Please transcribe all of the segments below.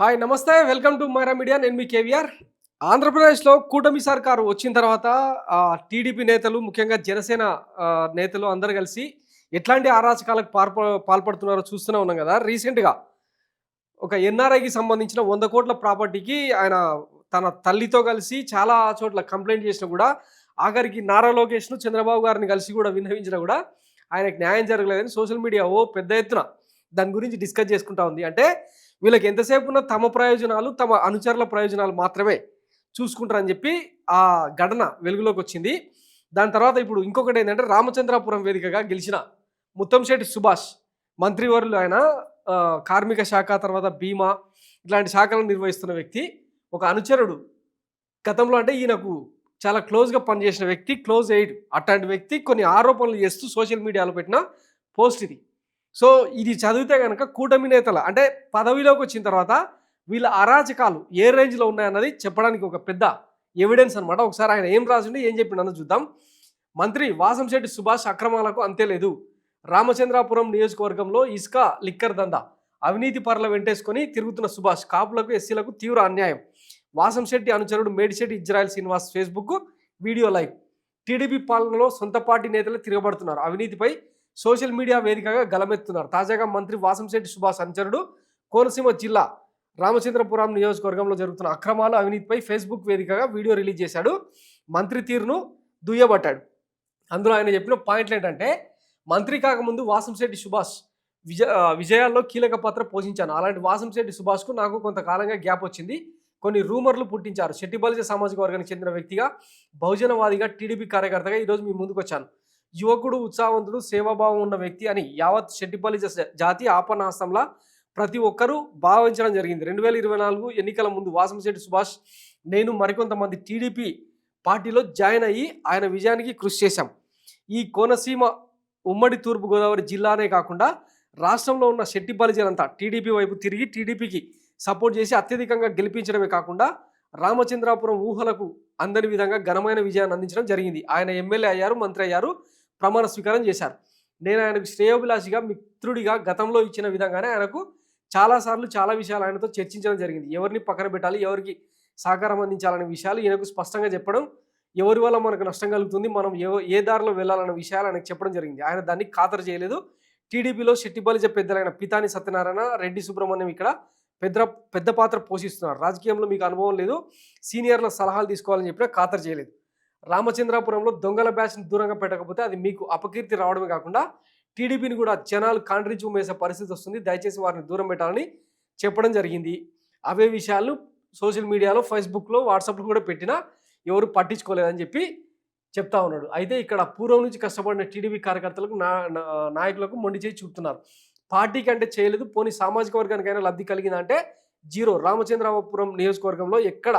Hi నమస్తే welcome to Myra media. నేను మీ కేవీఆర్. ఆంధ్రప్రదేశ్‌లో కూటమి సర్కారు వచ్చిన తర్వాత టీడీపీ నేతలు ముఖ్యంగా జనసేన నేతలు అందరూ కలిసి ఎట్లాంటి అరాచకాలకు పాల్పడుతున్నారో చూస్తూనే ఉన్నాం కదా. రీసెంట్‌గా ఒక ఎన్ఆర్ఐకి సంబంధించిన 100 కోట్ల ప్రాపర్టీకి ఆయన తన తల్లితో కలిసి చాలా చోట్ల కంప్లెయింట్ చేసినా కూడా ఆఖరికి నారా లోకేష్‌ను, చంద్రబాబు గారిని కలిసి కూడా విన్నవించినా కూడా ఆయనకు న్యాయం జరగలేదని సోషల్ మీడియా పెద్ద ఎత్తున దాని గురించి డిస్కస్ చేసుకుంటా ఉంది. అంటే వీళ్ళకి ఎంతసేపు ఉన్న తమ ప్రయోజనాలు, తమ అనుచరుల ప్రయోజనాలు మాత్రమే చూసుకుంటారని చెప్పి ఆ ఘటన వెలుగులోకొచ్చింది. దాని తర్వాత ఇప్పుడు ఇంకొకటేంటంటే రామచంద్రాపురం వేదికగా గెలిచిన ముత్తంశెట్టి సుభాష్ మంత్రివర్యులు ఆయన కార్మిక శాఖ, తర్వాత బీమా ఇట్లాంటి శాఖలను నిర్వహిస్తున్న వ్యక్తి. ఒక అనుచరుడు గతంలో అంటే ఈయనకు చాలా క్లోజ్‌గా పనిచేసిన వ్యక్తి, క్లోజ్ ఎయిడ్ అట్లాంటి వ్యక్తి కొన్ని ఆరోపణలు చేస్తూ సోషల్ మీడియాలో పెట్టిన పోస్ట్ ఇది. సో ఇది చదివితే గనక కూటమి నేతల అంటే పదవిలోకి వచ్చిన తర్వాత వీళ్ళ అరాచకాలు ఏ రేంజ్‌లో ఉన్నాయన్నది చెప్పడానికి ఒక పెద్ద ఎవిడెన్స్ అనమాట. ఒకసారి ఆయన ఏం రాసిండు, ఏం చెప్పిండన్నది చూద్దాం. మంత్రి వాసంశెట్టి సుభాష్ అక్రమాలకు అంతే లేదు. రామచంద్రాపురం నియోజకవర్గంలో ఇసుక, లిక్కర్ దందా, అవినీతి పరుల వెంటేసుకొని తిరుగుతున్న సుభాష్ కాపులకు, ఎస్సీలకు తీవ్ర అన్యాయం. వాసంశెట్టి అనుచరుడు Medisetti Israel Srinivas Facebook video live. TDP పాలనలో సొంత పార్టీ నేతలు తిరగబడుతున్నారు. అవినీతిపై సోషల్ మీడియా వేదికగా గలమెత్తున్నారు. తాజాగా మంత్రి వాసంశెట్టి సుభాష్ అనుచరుడు కోనసీమ జిల్లా రామచంద్రపురం నియోజకవర్గంలో జరుగుతున్న అక్రమాలు, అవినీతిపై ఫేస్బుక్ వేదికగా వీడియో రిలీజ్ చేశాడు. మంత్రి తీరును దుయ్యబట్టాడు. అందులో ఆయన చెప్పిన పాయింట్లు ఏంటంటే, మంత్రి కాకముందు వాసంశెట్టి సుభాష్ విజయాల్లో కీలక పాత్ర పోషించాను. అలాంటి వాసంశెట్టి సుభాష్కు నాకు కొంతకాలంగా గ్యాప్ వచ్చింది. కొన్ని రూమర్లు పుట్టించారు. శెట్టి బలిజ సామాజిక వర్గానికి చెందిన వ్యక్తిగా, బహుజనవాదిగా, టీడీపీ కార్యకర్తగా ఈరోజు మీ ముందుకు వచ్చాను. యువకుడు, ఉత్సాహవంతుడు, సేవాభావం ఉన్న వ్యక్తి అని యావత్ శెట్టి బలిజ జాతి ఆపన్నాస్తంలా ప్రతి ఒక్కరూ భావించడం జరిగింది. 2024 ఎన్నికల ముందు వాసంశెట్టి సుభాష్, నేను మరికొంతమంది టీడీపీ పార్టీలో జాయిన్ అయ్యి ఆయన విజయానికి కృషి చేశాం. ఈ కోనసీమ ఉమ్మడి తూర్పుగోదావరి జిల్లానే కాకుండా రాష్ట్రంలో ఉన్న శెట్టి బలిజలంతా టీడీపీ వైపు తిరిగి టీడీపీకి సపోర్ట్ చేసి అత్యధికంగా గెలిపించడమే కాకుండా రామచంద్రాపురం ఊహలకు అందని విధంగా ఘనమైన విజయాన్ని అందించడం జరిగింది. ఆయన ఎమ్మెల్యే అయ్యారు, మంత్రి అయ్యారు, ప్రమాణ స్వీకారం చేశారు. నేను ఆయనకు శ్రేయోభిలాషిగా, మిత్రుడిగా గతంలో ఇచ్చిన విధంగానే ఆయనకు చాలాసార్లు చాలా విషయాలు ఆయనతో చర్చించడం జరిగింది. ఎవరిని పక్కన పెట్టాలి, ఎవరికి సహకారం అందించాలనే విషయాలు ఈయనకు స్పష్టంగా చెప్పడం, ఎవరి వల్ల మనకు నష్టం కలుగుతుంది, మనం ఏ దారిలో వెళ్ళాలన్న విషయాలు ఆయనకు చెప్పడం జరిగింది. ఆయన దాన్ని ఖాతరు చేయలేదు. టీడీపీలో శెట్టి బలిజ పెద్దలైన పితాని సత్యనారాయణ, రెడ్డి సుబ్రహ్మణ్యం ఇక్కడ పెద్ద పాత్ర పోషిస్తున్నారు. రాజకీయంలో మీకు అనుభవం లేదు, సీనియర్ల సలహాలు తీసుకోవాలని చెప్పినా ఖాతరు చేయలేదు. రామచంద్రాపురంలో దొంగల బ్యాచ్ని దూరంగా పెట్టకపోతే అది మీకు అపకీర్తి రావడమే కాకుండా టీడీపీని కూడా జనాలు కాండ్రించి ఉమ్మేసే పరిస్థితి వస్తుంది. దయచేసి వారిని దూరం పెట్టాలని చెప్పడం జరిగింది. అవే విషయాలు సోషల్ మీడియాలో, ఫేస్బుక్లో, వాట్సాప్లో కూడా పెట్టినా ఎవరు పట్టించుకోలేదని చెప్పి చెప్తా ఉన్నాడు. అయితే ఇక్కడ పూర్వం నుంచి కష్టపడిన టీడీపీ కార్యకర్తలకు, నాయకులకు మొండి చేయి చూపుతున్నారు. పార్టీకి అంటే చేయలేదు, పోనీ సామాజిక వర్గానికైనా లబ్ధి కలిగిందంటే జీరో. రామచంద్రాపురం నియోజకవర్గంలో ఎక్కడ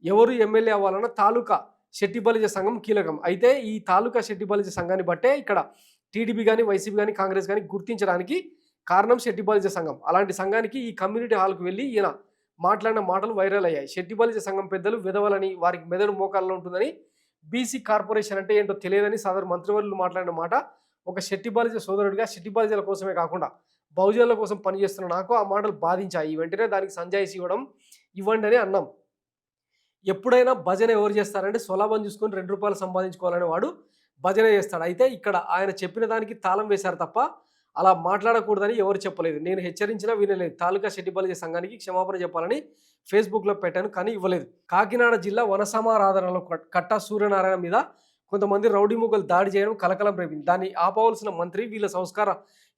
ఎవరు ఎమ్మెల్యే అవ్వాలన్నా తాలూకా శెట్టి బలిజ సంఘం కీలకం. అయితే ఈ తాలూకా శెట్టి బలిజ సంఘాన్ని బట్టే ఇక్కడ టీడీపీ కానీ, వైసీపీ కానీ, కాంగ్రెస్ కానీ గుర్తించడానికి కారణం శెట్టి బలిజ సంఘం. అలాంటి సంఘానికి ఈ కమ్యూనిటీ హాల్కు వెళ్ళి ఈయన మాట్లాడిన మాటలు వైరల్ అయ్యాయి. శెట్టి బలిజ సంఘం పెద్దలు విధవలని, వారికి మెదడు మోకాల్లో ఉంటుందని, బీసీ కార్పొరేషన్ అంటే ఏంటో తెలియదని సదరు మంత్రివర్యులు మాట్లాడిన మాట ఒక శెట్టి బలిజ సోదరుడిగా శెట్టి బలిజల కోసమే కాకుండా బహుజనుల కోసం పనిచేస్తున్న నాకు ఆ మాటలు బాధించాయి. వెంటనే దానికి సంజాయిషి ఇవ్వండి అని అన్నాం. ఎప్పుడైనా భజన ఎవరు చేస్తారంటే స్వలాభం చూసుకొని ₹2 సంపాదించుకోవాలనే వాడు భజన చేస్తాడు. అయితే ఇక్కడ ఆయన చెప్పిన దానికి తాళం వేశారు తప్ప అలా మాట్లాడకూడదని ఎవరు చెప్పలేదు. నేను హెచ్చరించినా వినలేదు. తాలూకా శెట్టి బలిజ సంఘానికి క్షమాపణ చెప్పాలని ఫేస్బుక్లో పెట్టాను, కానీ ఇవ్వలేదు. కాకినాడ జిల్లా వనసమారాధనలో కట్టా సూర్యనారాయణ మీద కొంతమంది రౌడీ మూకలు దాడి చేయడం కలకలం రేపింది. దాన్ని ఆపవలసిన మంత్రి వీళ్ళ సంస్కార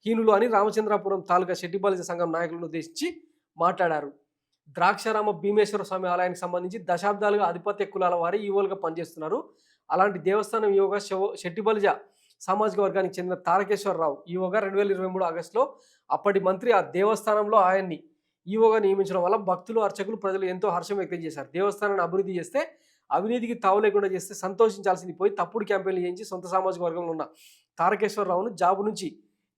హీనులు అని రామచంద్రాపురం తాలూకా శెట్టి బలిజ సంఘం నాయకులను ఉద్దేశించి మాట్లాడారు. ద్రాక్షారామ భీమేశ్వర స్వామి ఆలయానికి సంబంధించి దశాబ్దాలుగా ఆధిపత్య కులాల వారి ఈవోలుగా పనిచేస్తున్నారు. అలాంటి దేవస్థానం ఈవోగా శెట్టి బలిజ సామాజిక వర్గానికి చెందిన తారకేశ్వరరావు ఈవోగా 2023 ఆగస్టులో అప్పటి మంత్రి ఆ దేవస్థానంలో ఆయన్ని ఈవోగా నియమించడం వల్ల భక్తులు, అర్చకులు, ప్రజలు ఎంతో హర్షం వ్యక్తం చేశారు. దేవస్థానాన్ని అభివృద్ధి చేస్తే, అవినీతికి తావు లేకుండా చేస్తే సంతోషించాల్సింది పోయి తప్పుడు క్యాంపెయిన్లు చేయించి సొంత సామాజిక వర్గంలో ఉన్న తారకేశ్వరరావును జాబు నుంచి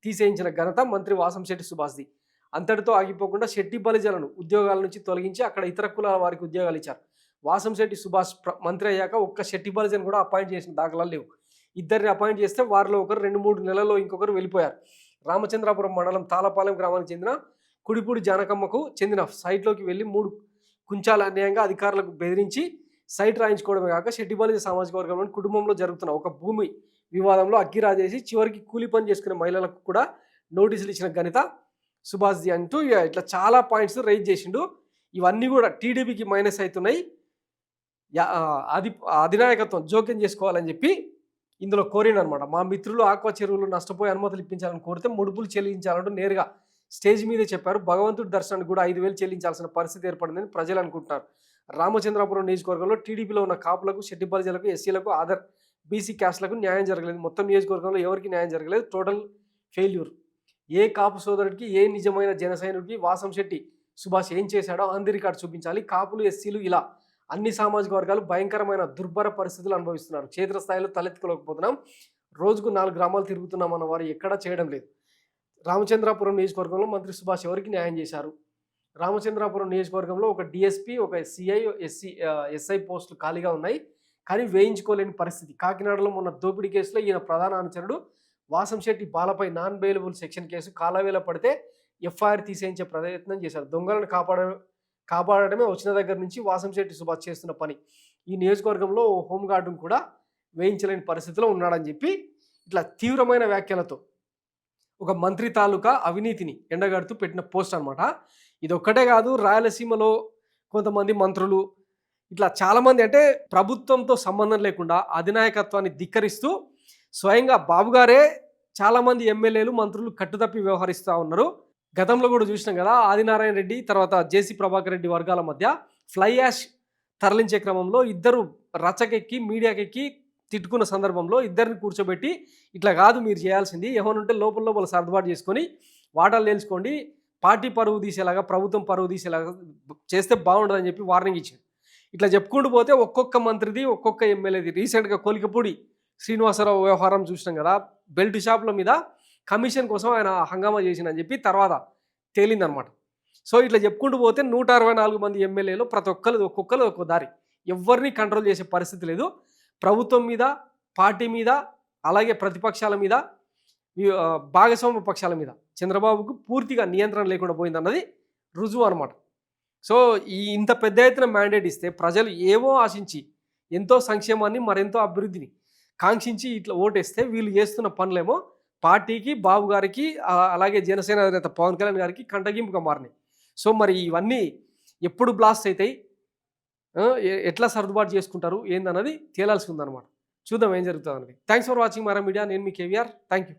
తీసేయించిన ఘనత మంత్రి వాసంశెట్టి సుభాష్ది. అంతటితో ఆగిపోకుండా శెట్టి బలిజలను ఉద్యోగాల నుంచి తొలగించి అక్కడ ఇతర కులాల వారికి ఉద్యోగాలు ఇచ్చారు. వాసంశెట్టి సుభాష్ మంత్రి అయ్యాక ఒక్క శెట్టి బలిజను కూడా అపాయింట్ చేసిన దాఖలాలు లేవు. ఇద్దరిని అపాయింట్ చేస్తే వారిలో ఒకరు 2-3 నెలల్లో ఇంకొకరు వెళ్ళిపోయారు. రామచంద్రాపురం మండలం తాళపాలెం గ్రామానికి చెందిన కుడిపూడి జానకమ్మకు చెందిన సైట్లోకి వెళ్ళి 3 కుంచాల అన్యాయంగా అధికారులకు బెదిరించి సైట్ రాయించుకోవడమే కాక శెట్టిబలిజ సామాజిక వర్గంలోని కుటుంబంలో జరుగుతున్న ఒక భూమి వివాదంలో అగ్గిరాజేసి చివరికి కూలి పని చేసుకునే మహిళలకు కూడా నోటీసులు ఇచ్చిన ఘనత సుభాష్ది అంటూ ఇట్లా చాలా పాయింట్స్ రైజ్ చేసిండు. ఇవన్నీ కూడా టీడీపీకి మైనస్ అవుతున్నాయి. అధినాయకత్వం జోక్యం చేసుకోవాలని చెప్పి ఇందులో కోరిండనమాట. మా మిత్రులు ఆక్వా చెరువులు నష్టపోయి అనుమతులు ఇప్పించాలని కోరితే ముడుపులు చెల్లించాలంటూ నేరుగా స్టేజ్ మీదే చెప్పారు. భగవంతుడి దర్శనానికి కూడా 5,000 చెల్లించాల్సిన పరిస్థితి ఏర్పడిందని ప్రజలు అనుకుంటున్నారు. రామచంద్రాపురం నియోజకవర్గంలో టీడీపీలో ఉన్న కాపులకు, శెట్టిబలిజలకు, ఎస్సీలకు, అదర్ బీసీ క్యాస్ట్లకు న్యాయం జరగలేదు. మొత్తం నియోజకవర్గంలో ఎవరికి న్యాయం జరగలేదు. Total failure. ఏ కాపు సోదరుడికి, ఏ నిజమైన జనసైనికుడికి వాసంశెట్టి సుభాష్ ఏం చేశాడో ఆన్ ది రికార్డు చూపించాలి. కాపులు, ఎస్సీలు ఇలా అన్ని సామాజిక వర్గాలు భయంకరమైన దుర్భర పరిస్థితులు అనుభవిస్తున్నారు. క్షేత్రస్థాయిలో తలెత్తుకోలేకపోతున్నాం. రోజుకు 4 గ్రామాలు తిరుగుతున్నాం అన్న వారు ఎక్కడా చేయడం లేదు. రామచంద్రాపురం నియోజకవర్గంలో మంత్రి సుభాష్ ఎవరికి న్యాయం చేశారు? రామచంద్రాపురం నియోజకవర్గంలో ఒక డిఎస్పీ, ఒక సిఐ, ఎస్ఐ పోస్టులు ఖాళీగా ఉన్నాయి, కానీ వేయించుకోలేని పరిస్థితి. కాకినాడలో మొన్న దోపిడీ కేసులో ఈయన ప్రధాన అనుచరుడు వాసంశెట్టి బాలపై నాన్ బెయిలబుల్ సెక్షన్ కేసు కాలవేళ పడితే ఎఫ్ఐఆర్ తీసేయించే ప్రయత్నం చేశారు. దొంగలను కాపాడటమే వచ్చిన దగ్గర నుంచి వాసంశెట్టి సుభాష్ చేస్తున్న పని. ఈ నియోజకవర్గంలో హోంగార్డును కూడా వేయించలేని పరిస్థితిలో ఉన్నాడని చెప్పి ఇట్లా తీవ్రమైన వ్యాఖ్యలతో ఒక మంత్రి తాలూకా అవినీతిని ఎండగడుతూ పెట్టిన పోస్ట్ అనమాట. ఇది ఒక్కటే కాదు, రాయలసీమలో కొంతమంది మంత్రులు ఇట్లా చాలామంది, అంటే ప్రభుత్వంతో సంబంధం లేకుండా అధినాయకత్వాన్ని ధిక్కరిస్తూ స్వయంగా బాబు గారే చాలామంది ఎమ్మెల్యేలు, మంత్రులు కట్టుతప్పి వ్యవహరిస్తూ ఉన్నారు. గతంలో కూడా చూసినాం కదా, ఆదినారాయణ రెడ్డి తర్వాత జేసీ ప్రభాకర్ రెడ్డి వర్గాల మధ్య ఫ్లై యాష్ తరలించే క్రమంలో ఇద్దరు రచ్చకెక్కి మీడియాకెక్కి తిట్టుకున్న సందర్భంలో ఇద్దరిని కూర్చోబెట్టి ఇట్లా కాదు మీరు చేయాల్సింది, ఏమనుంటే లోపల సర్దుబాటు చేసుకొని వాటాలు తెలుసుకోండి, పార్టీ పరువు తీసేలాగా, ప్రభుత్వం పరువు తీసేలాగా చేస్తే బాగుండదని చెప్పి వార్నింగ్ ఇచ్చారు. ఇట్లా చెప్పుకుంటూ పోతే ఒక్కొక్క మంత్రిది, ఒక్కొక్క ఎమ్మెల్యేది. రీసెంట్గా కోలికపూడి శ్రీనివాసరావు వ్యవహారం చూసినాం కదా, బెల్ట్ షాపుల మీద కమిషన్ కోసం ఆయన హంగామా చేసిందని చెప్పి తర్వాత తేలిందనమాట. సో ఇట్లా చెప్పుకుంటూ పోతే 164 మంది ఎమ్మెల్యేలు ప్రతి ఒక్కొక్కరు ఒక్కో దారి, ఎవరిని కంట్రోల్ చేసే పరిస్థితి లేదు. ప్రభుత్వం మీద, పార్టీ మీద, అలాగే ప్రతిపక్షాల మీద, భాగస్వామ్య పక్షాల మీద చంద్రబాబుకు పూర్తిగా నియంత్రణ లేకుండా పోయిందన్నది రుజువు అనమాట. సో ఇంత పెద్ద ఎత్తున మ్యాండేట్ ఇస్తే ప్రజలు ఏవో ఆశించి ఎంతో సంక్షేమాన్ని, మరెంతో అభివృద్ధిని కాంక్షించి ఇట్లా ఓటేస్తే వీళ్ళు చేస్తున్న పనులేమో పార్టీకి, బాబు గారికి, అలాగే జనసేన నేత పవన్ కళ్యాణ్ గారికి కంటగింపుగా మారినాయి. సో మరి ఇవన్నీ ఎప్పుడు బ్లాస్ట్ అవుతాయి, ఎట్లా సర్దుబాటు చేసుకుంటారు ఏందన్నది తేలాల్సి ఉందన్నమాట. చూద్దాం ఏం జరుగుతుంది అన్నది. Thanks for watching Mara media. నేను మీ కేవీఆర్. Thank you.